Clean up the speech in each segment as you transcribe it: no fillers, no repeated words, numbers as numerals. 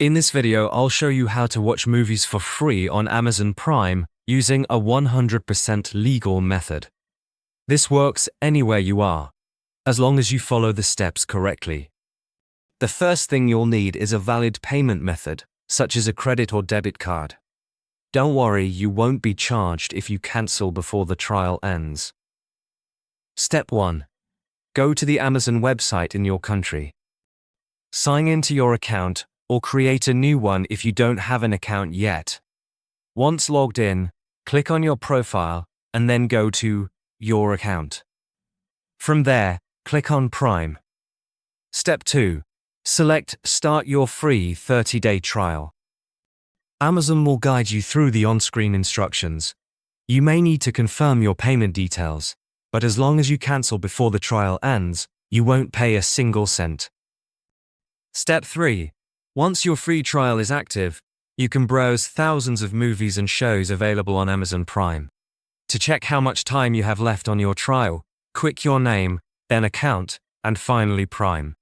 In this video, I'll show you how to watch movies for free on Amazon Prime using a 100% legal method. This works anywhere you are, as long as you follow the steps correctly. The first thing you'll need is a valid payment method, such as a credit or debit card. Don't worry, you won't be charged if you cancel before the trial ends. Step 1. Go to the Amazon website in your country. Sign into your account or create a new one if you don't have an account yet. Once logged in, click on your profile and then go to Your Account. From there, click on Prime. Step 2. Select Start your free 30-day trial. Amazon will guide you through the on-screen instructions. You may need to confirm your payment details, but as long as you cancel before the trial ends, you won't pay a single cent. Step 3. Once your free trial is active, you can browse thousands of movies and shows available on Amazon Prime. To check how much time you have left on your trial, click your name, then account, and finally Prime.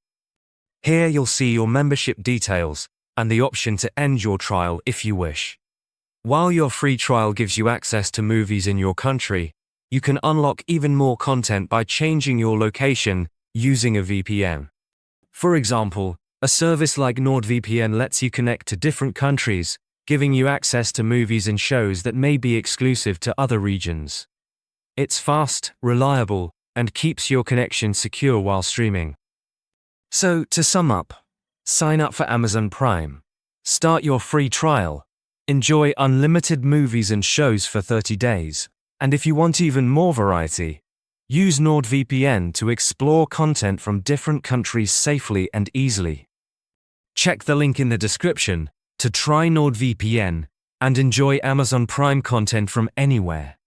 Here you'll see your membership details and the option to end your trial if you wish. While your free trial gives you access to movies in your country, you can unlock even more content by changing your location using a VPN. For example, a service like NordVPN lets you connect to different countries, giving you access to movies and shows that may be exclusive to other regions. It's fast, reliable, and keeps your connection secure while streaming. So, to sum up, sign up for Amazon Prime, start your free trial, enjoy unlimited movies and shows for 30 days, and if you want even more variety, use NordVPN to explore content from different countries safely and easily. Check the link in the description to try NordVPN and enjoy Amazon Prime content from anywhere.